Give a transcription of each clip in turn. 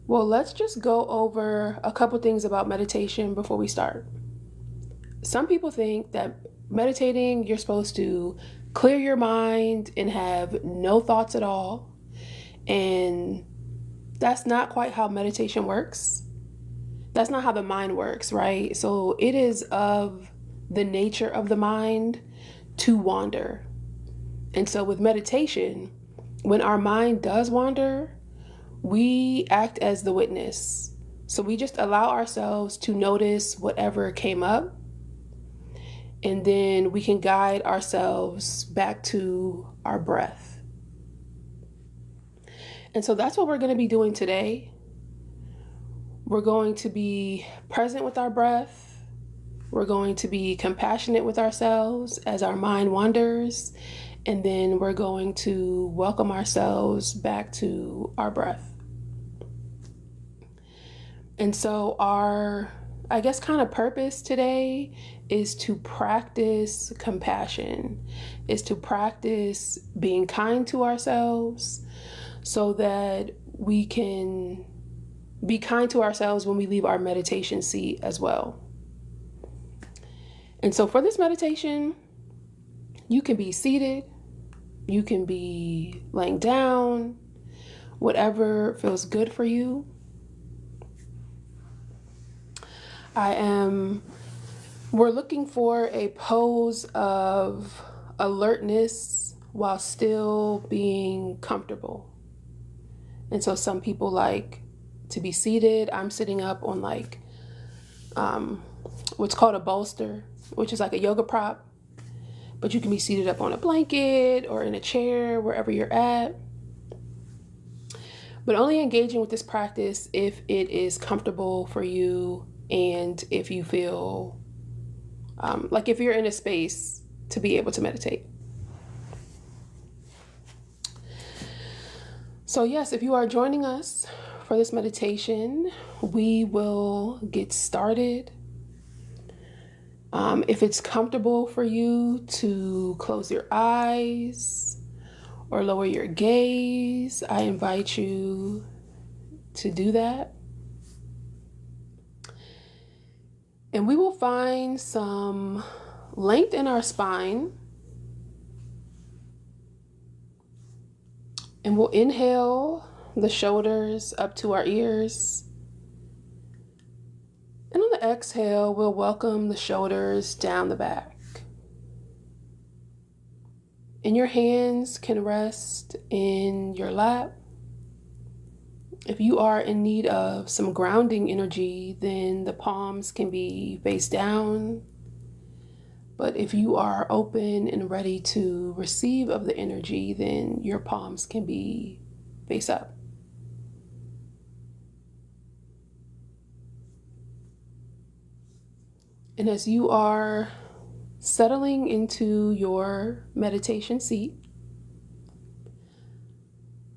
Well, let's just go over a couple things about meditation before we start. Some people think that meditating, you're supposed to clear your mind and have no thoughts at all. And that's not quite how meditation works. That's not how the mind works, right? So it is of the nature of the mind to wander. And so with meditation, when our mind does wander, we act as the witness. So we just allow ourselves to notice whatever came up, and then we can guide ourselves back to our breath. And so that's what we're going to be doing today. We're going to be present with our breath. We're going to be compassionate with ourselves as our mind wanders. And then we're going to welcome ourselves back to our breath. And so our, I guess, kind of purpose today is to practice compassion, is to practice being kind to ourselves so that we can be kind to ourselves when we leave our meditation seat as well. And so for this meditation, you can be seated, you can be laying down, whatever feels good for you. We're looking for a pose of alertness while still being comfortable. And so some people like to be seated. I'm sitting up on like what's called a bolster, which is like a yoga prop. But you can be seated up on a blanket or in a chair, wherever you're at. But only engaging with this practice if it is comfortable for you and if you feel like if you're in a space to be able to meditate. So yes, if you are joining us for this meditation, we will get started. If it's comfortable for you to close your eyes or lower your gaze, I invite you to do that. And we will find some length in our spine. And we'll inhale the shoulders up to our ears. And on the exhale, we'll welcome the shoulders down the back. And your hands can rest in your lap. If you are in need of some grounding energy, then the palms can be face down. But if you are open and ready to receive of the energy, then your palms can be face up. And as you are settling into your meditation seat,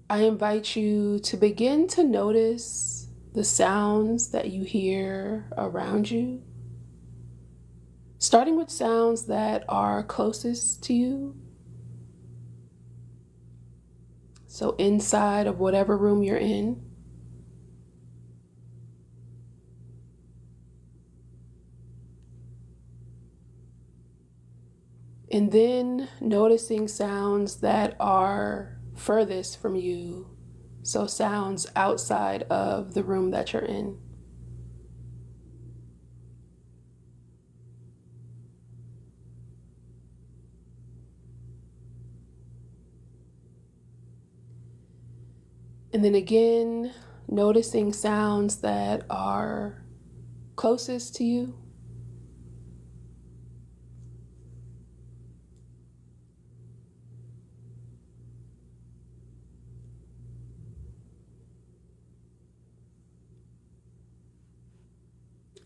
I invite you to begin to notice the sounds that you hear around you, starting with sounds that are closest to you. So inside of whatever room you're in. And then noticing sounds that are furthest from you. So sounds outside of the room that you're in. And then again, noticing sounds that are closest to you.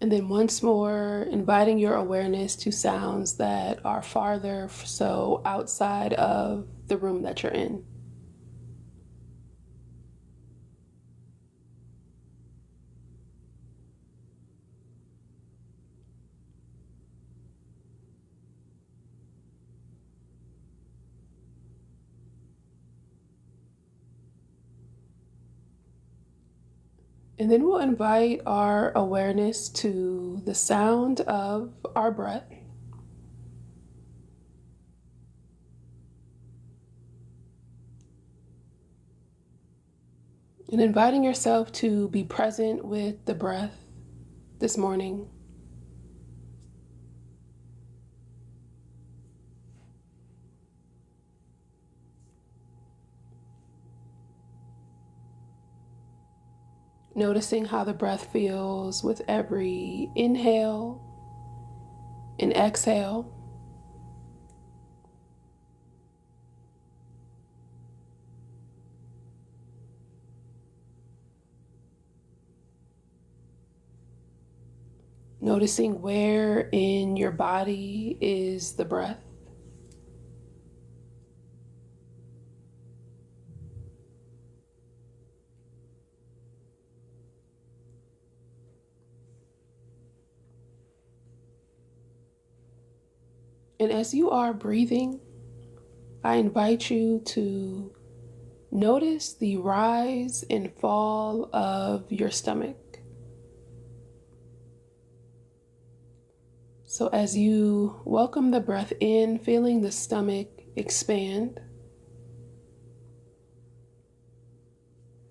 And then once more, inviting your awareness to sounds that are farther, so outside of the room that you're in. And then we'll invite our awareness to the sound of our breath. And inviting yourself to be present with the breath this morning. Noticing how the breath feels with every inhale and exhale. Noticing where in your body is the breath. And as you are breathing, I invite you to notice the rise and fall of your stomach. So as you welcome the breath in, feeling the stomach expand.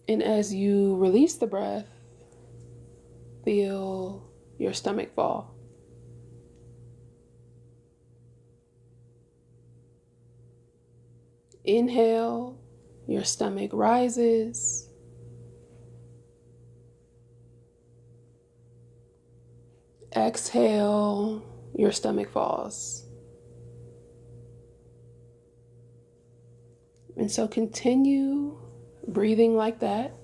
And as you release the breath, feel your stomach fall. Inhale, your stomach rises. Exhale, your stomach falls. And so continue breathing like that.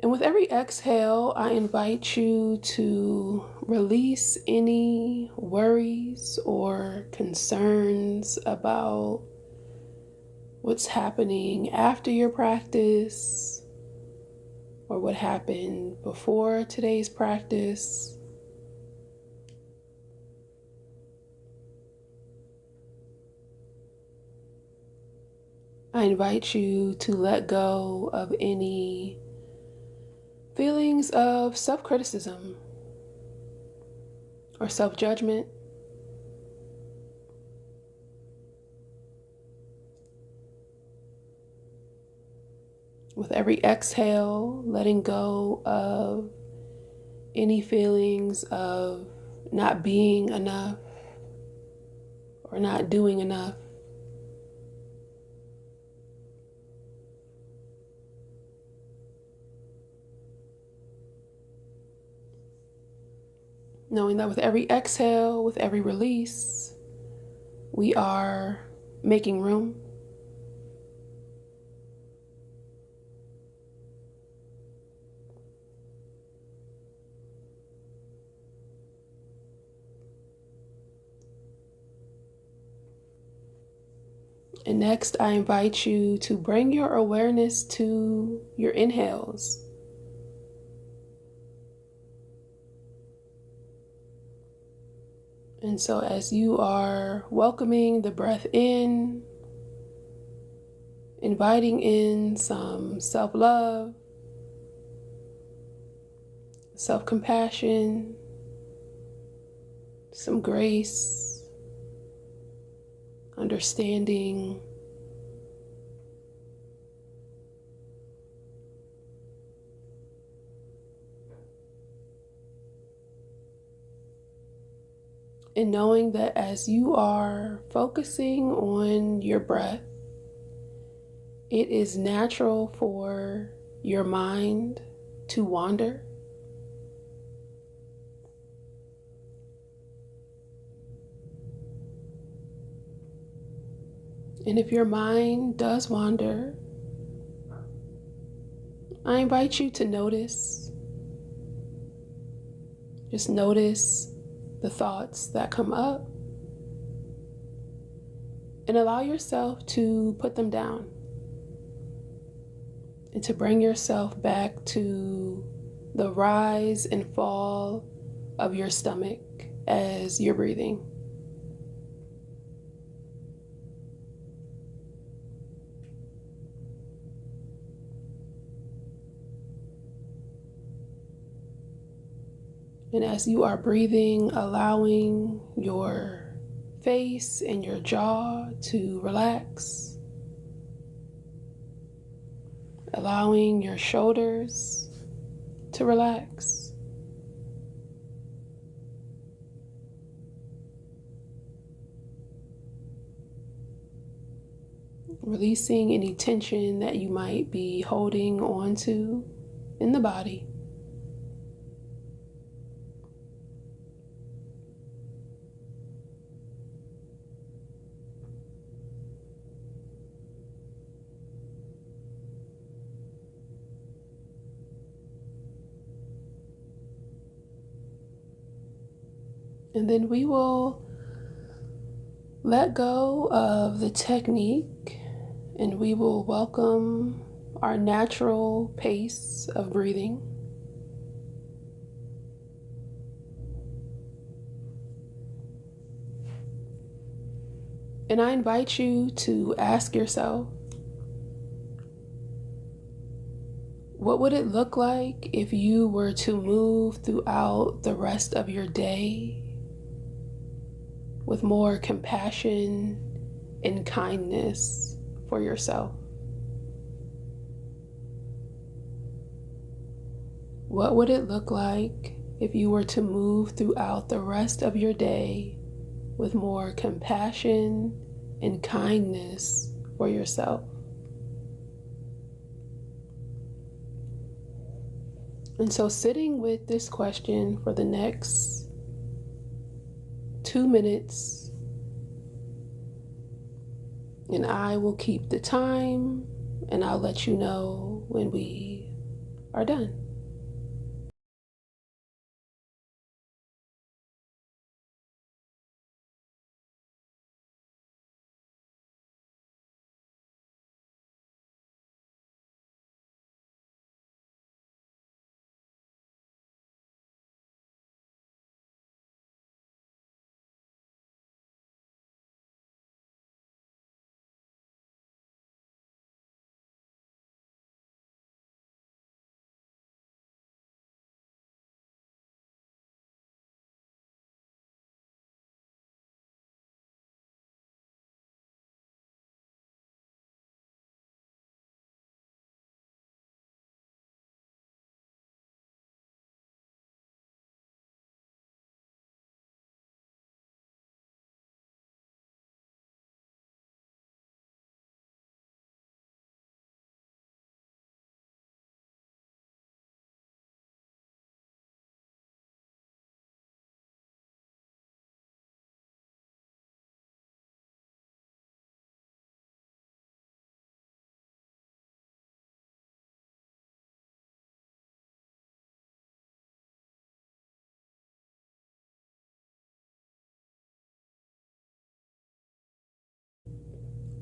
And with every exhale, I invite you to release any worries or concerns about what's happening after your practice or what happened before today's practice. I invite you to let go of any feelings of self-criticism or self-judgment. With every exhale, letting go of any feelings of not being enough or not doing enough. Knowing that with every exhale, with every release, we are making room. And next, I invite you to bring your awareness to your inhales. And so as you are welcoming the breath in, inviting in some self-love, self-compassion, some grace, understanding, and knowing that as you are focusing on your breath, it is natural for your mind to wander. And if your mind does wander, I invite you to notice. Just notice the thoughts that come up and allow yourself to put them down and to bring yourself back to the rise and fall of your stomach as you're breathing. And as you are breathing, allowing your face and your jaw to relax, allowing your shoulders to relax. Releasing any tension that you might be holding on to in the body. And then we will let go of the technique and we will welcome our natural pace of breathing. And I invite you to ask yourself, what would it look like if you were to move throughout the rest of your day with more compassion and kindness for yourself? What would it look like if you were to move throughout the rest of your day with more compassion and kindness for yourself? And so sitting with this question for the next 2 minutes, and I will keep the time and I'll let you know when we are done.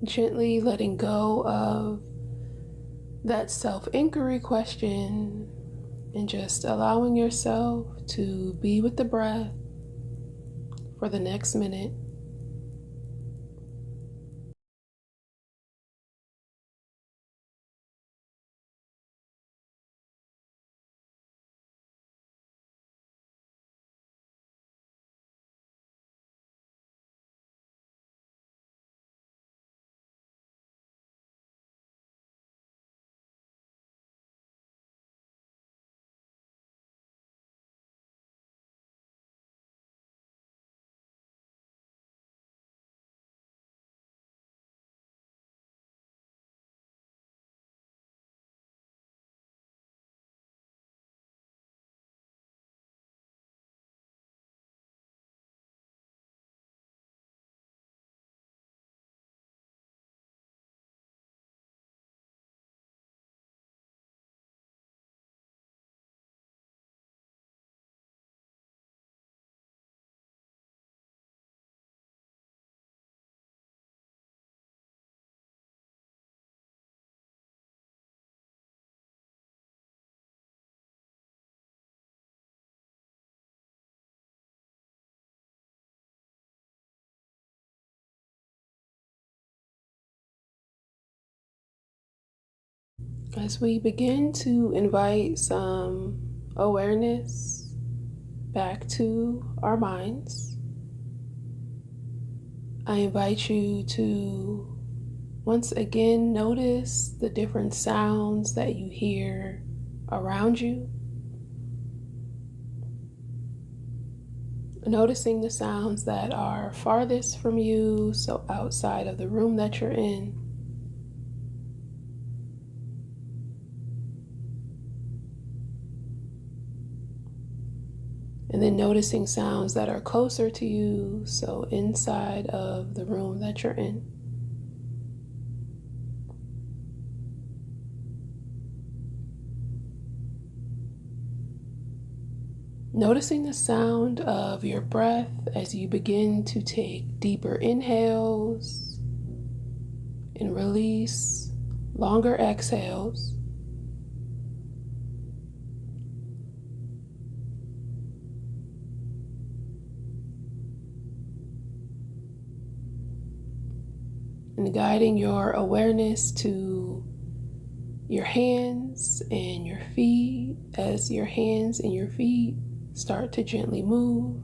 Gently letting go of that self-inquiry question and just allowing yourself to be with the breath for the next minute. As we begin to invite some awareness back to our minds, I invite you to once again notice the different sounds that you hear around you. Noticing the sounds that are farthest from you, so outside of the room that you're in. And then noticing sounds that are closer to you, so inside of the room that you're in. Noticing the sound of your breath as you begin to take deeper inhales and release longer exhales. And guiding your awareness to your hands and your feet as your hands and your feet start to gently move.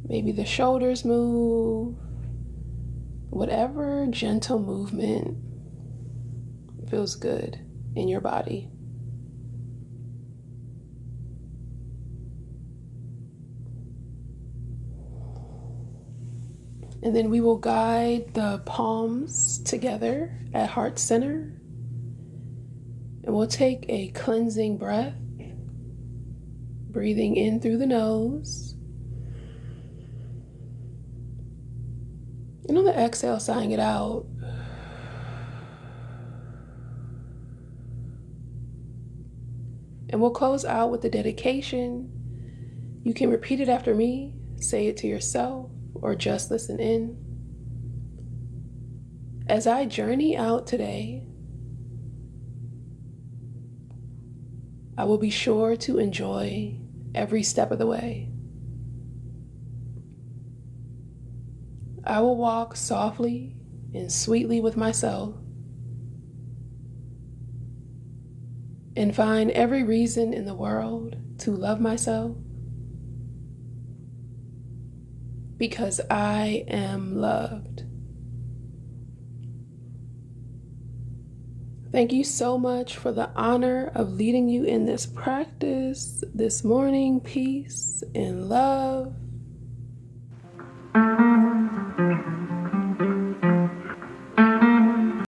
Maybe the shoulders move. Whatever gentle movement feels good in your body. And then we will guide the palms together at heart center. And we'll take a cleansing breath, breathing in through the nose. And on the exhale, sighing it out. And we'll close out with the dedication. You can repeat it after me, say it to yourself, or just listen in. As I journey out today, I will be sure to enjoy every step of the way. I will walk softly and sweetly with myself and find every reason in the world to love myself because I am loved. Thank you so much for the honor of leading you in this practice this morning. Peace and love.